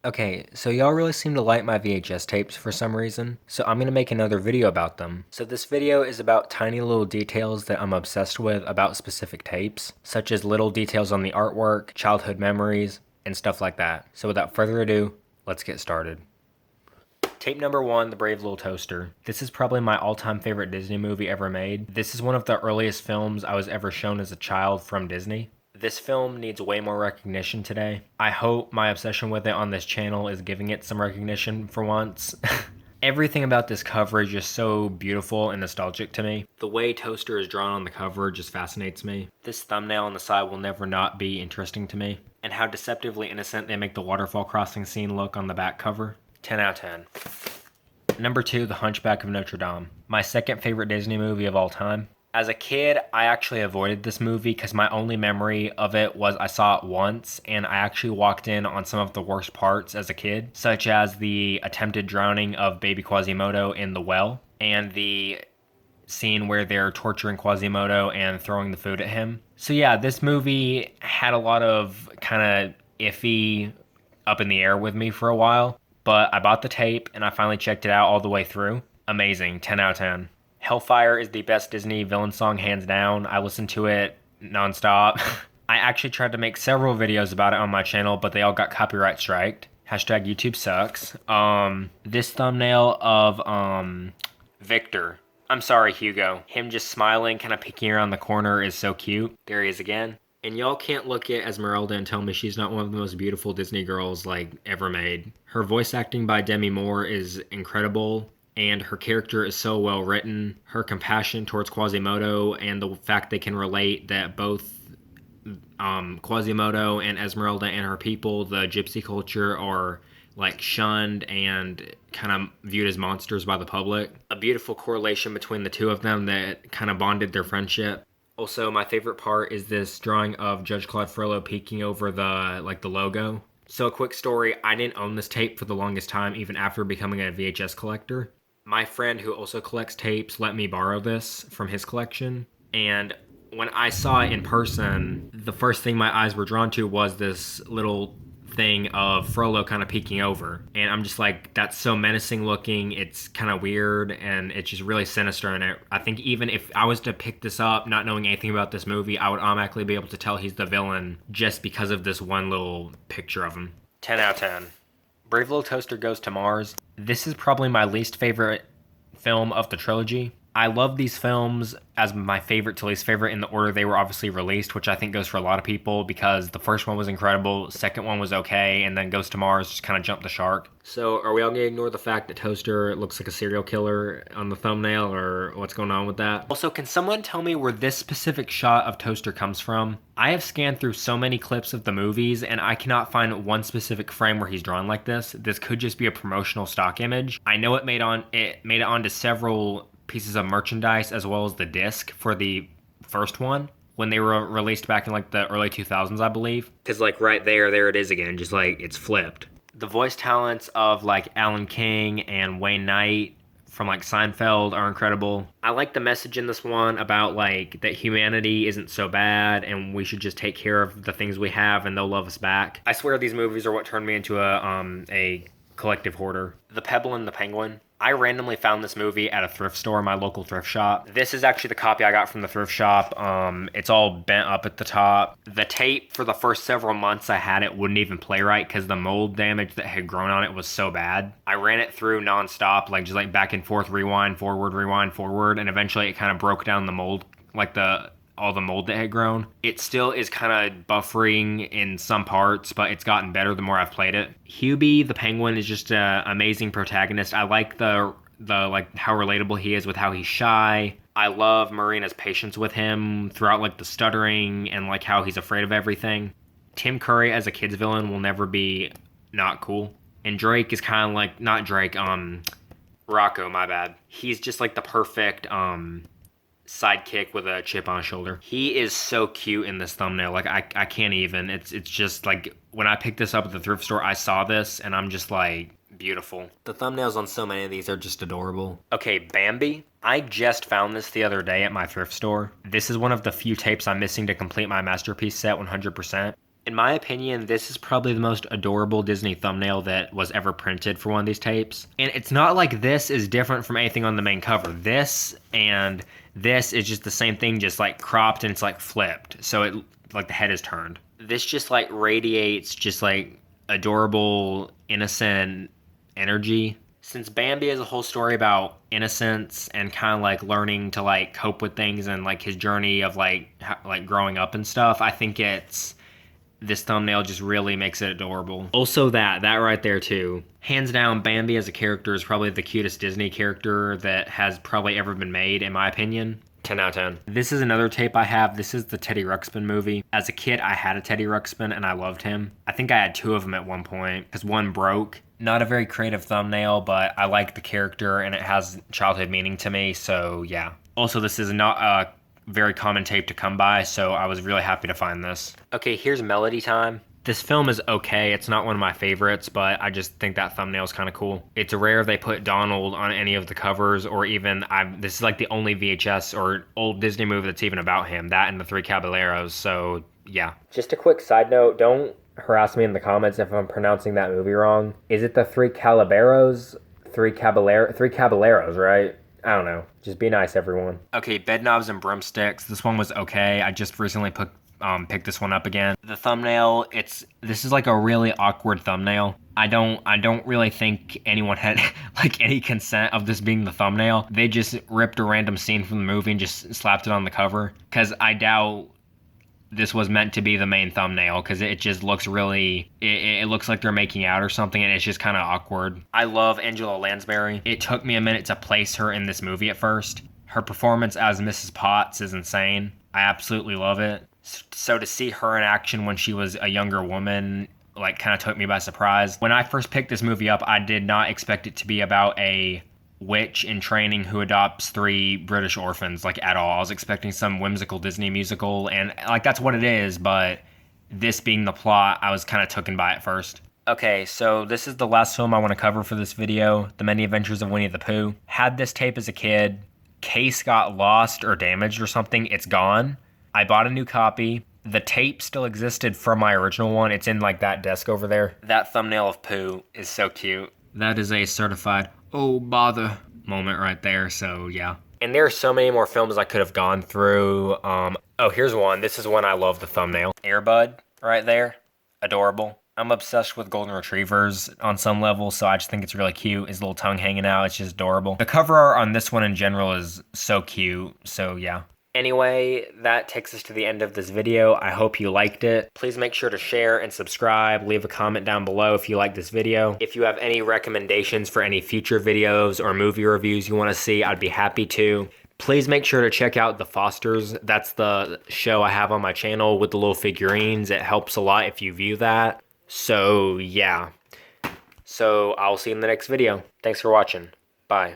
Okay, so y'all really seem to like my VHS tapes for some reason, so I'm gonna make another video about them. So this video is about tiny little details that I'm obsessed with about specific tapes, such as little details on the artwork, childhood memories, and stuff like that. So without further ado, let's get started. Tape number 1, The Brave Little Toaster. This is probably my all-time favorite Disney movie ever made. This is one of the earliest films I was ever shown as a child from Disney. This film needs way more recognition today. I hope my obsession with it on this channel is giving it some recognition for once. Everything about this cover is just so beautiful and nostalgic to me. The way Toaster is drawn on the cover just fascinates me. This thumbnail on the side will never not be interesting to me. And how deceptively innocent they make the waterfall crossing scene look on the back cover. 10 out of 10. Number 2, The Hunchback of Notre Dame. My second favorite Disney movie of all time. As a kid, I actually avoided this movie because my only memory of it was I saw it once, and I actually walked in on some of the worst parts as a kid, such as the attempted drowning of baby Quasimodo in the well, and the scene where they're torturing Quasimodo and throwing the food at him. So yeah, this movie had a lot of kind of iffy up in the air with me for a while, but I bought the tape and I finally checked it out all the way through. Amazing, 10 out of 10. Hellfire is the best Disney villain song hands down. I listen to it nonstop. I actually tried to make several videos about it on my channel, but they all got copyright striked. Hashtag YouTube sucks. This thumbnail of Victor. I'm sorry, Hugo. Him just smiling, kind of peeking around the corner is so cute. There he is again. And y'all can't look at Esmeralda and tell me she's not one of the most beautiful Disney girls like ever made. Her voice acting by Demi Moore is incredible, and her character is so well written. Her compassion towards Quasimodo and the fact they can relate that both Quasimodo and Esmeralda and her people, the gypsy culture, are like shunned and kind of viewed as monsters by the public. A beautiful correlation between the two of them that kind of bonded their friendship. Also, my favorite part is this drawing of Judge Claude Frollo peeking over the logo. So a quick story, I didn't own this tape for the longest time, even after becoming a VHS collector. My friend who also collects tapes let me borrow this from his collection, and when I saw it in person, the first thing my eyes were drawn to was this little thing of Frollo kind of peeking over, and I'm just like, that's so menacing looking, it's kind of weird, and it's just really sinister, and I think even if I was to pick this up not knowing anything about this movie, I would automatically be able to tell he's the villain just because of this one little picture of him. 10 out of 10. Brave Little Toaster Goes to Mars. This is probably my least favorite film of the trilogy. I love these films as my favorite to least favorite in the order they were obviously released, which I think goes for a lot of people because the first one was incredible, second one was okay, and then Goes to Mars just kind of jumped the shark. So are we all gonna ignore the fact that Toaster looks like a serial killer on the thumbnail, or what's going on with that? Also, can someone tell me where this specific shot of Toaster comes from? I have scanned through so many clips of the movies and I cannot find one specific frame where he's drawn like this. This could just be a promotional stock image. I know it made it onto several pieces of merchandise as well as the disc for the first one when they were released back in like the early 2000s, I believe. Because like right there it is again, just like it's flipped. The voice talents of like Alan King and Wayne Knight from like Seinfeld are incredible. I like the message in this one about like that humanity isn't so bad and we should just take care of the things we have and they'll love us back. I swear these movies are what turned me into a collective hoarder. The Pebble and the Penguin. I randomly found this movie at a thrift store, my local thrift shop. This is actually the copy I got from the thrift shop. It's all bent up at the top. The tape, for the first several months I had it, wouldn't even play right because the mold damage that had grown on it was so bad. I ran it through nonstop, like just like back and forth, rewind, forward, and eventually it kind of broke down the mold, like all the mold that had grown. It still is kind of buffering in some parts, but it's gotten better the more I've played it. Hubie the Penguin is just an amazing protagonist. I like the like how relatable he is with how he's shy. I love Marina's patience with him throughout like the stuttering and like how he's afraid of everything. Tim Curry as a kid's villain will never be not cool. And Drake is kind of like, not Drake, Rocco, my bad. He's just like the perfect sidekick with a chip on his shoulder. He is so cute in this thumbnail. Like I can't even. It's just like when I picked this up at the thrift store, I saw this and I'm just like, beautiful. The thumbnails on so many of these are just adorable. Okay, Bambi. I just found this the other day at my thrift store. This is one of the few tapes I'm missing to complete my masterpiece set 100%. In my opinion, this is probably the most adorable Disney thumbnail that was ever printed for one of these tapes. And it's not like this is different from anything on the main cover. This and this is just the same thing, just like cropped and it's like flipped. So it like the head is turned. This just like radiates just like adorable, innocent energy. Since Bambi is a whole story about innocence and kind of like learning to like cope with things and like his journey of like growing up and stuff, I think this thumbnail just really makes it adorable. Also that right there too. Hands down, Bambi as a character is probably the cutest Disney character that has probably ever been made, in my opinion. 10 out of 10. This is another tape I have. This is the Teddy Ruxpin movie. As a kid, I had a Teddy Ruxpin and I loved him. I think I had 2 of them at one point because one broke. Not a very creative thumbnail, but I like the character and it has childhood meaning to me, so yeah. Also, this is not a very common tape to come by, so I was really happy to find this. Okay, here's Melody Time. This film is okay. It's not one of my favorites, but I just think that thumbnail is kind of cool. It's rare they put Donald on any of the covers, or even this is like the only VHS or old Disney movie that's even about him. That and the Three Caballeros. So yeah. Just a quick side note: don't harass me in the comments if I'm pronouncing that movie wrong. Is it the Three Caballeros? Three Caballeros, right? I don't know. Just be nice, everyone. Okay, Bedknobs and Broomsticks. This one was okay. I just recently picked this one up again. The thumbnail, this is like a really awkward thumbnail. I don't really think anyone had like any consent of this being the thumbnail. They just ripped a random scene from the movie and just slapped it on the cover. Cause I doubt this was meant to be the main thumbnail because it just looks really, it looks like they're making out or something and it's just kind of awkward. I love Angela Lansbury. It took me a minute to place her in this movie at first. Her performance as Mrs. Potts is insane. I absolutely love it. So to see her in action when she was a younger woman, like kind of took me by surprise. When I first picked this movie up, I did not expect it to be about a witch in training who adopts 3 British orphans, like at all. I was expecting some whimsical Disney musical, and like that's what it is, but this being the plot, I was kind of taken by it first. Okay, so this is the last film I want to cover for this video, The Many Adventures of Winnie the Pooh. Had this tape as a kid. Case got lost or damaged or something. It's gone. I bought a new copy. The tape still existed from my original one. It's in like that desk over there. That thumbnail of Pooh is so cute. That is a certified oh bother moment right there, so yeah. And there are so many more films I could have gone through. Oh, here's one. This is one I love the thumbnail. Air Bud right there. Adorable. I'm obsessed with golden retrievers on some level, so I just think it's really cute. His little tongue hanging out, it's just adorable. The cover art on this one in general is so cute, so yeah. Anyway, that takes us to the end of this video. I hope you liked it. Please make sure to share and subscribe. Leave a comment down below if you like this video. If you have any recommendations for any future videos or movie reviews you want to see, I'd be happy to. Please make sure to check out The Fosters. That's the show I have on my channel with the little figurines. It helps a lot if you view that. So yeah. So I'll see you in the next video. Thanks for watching. Bye.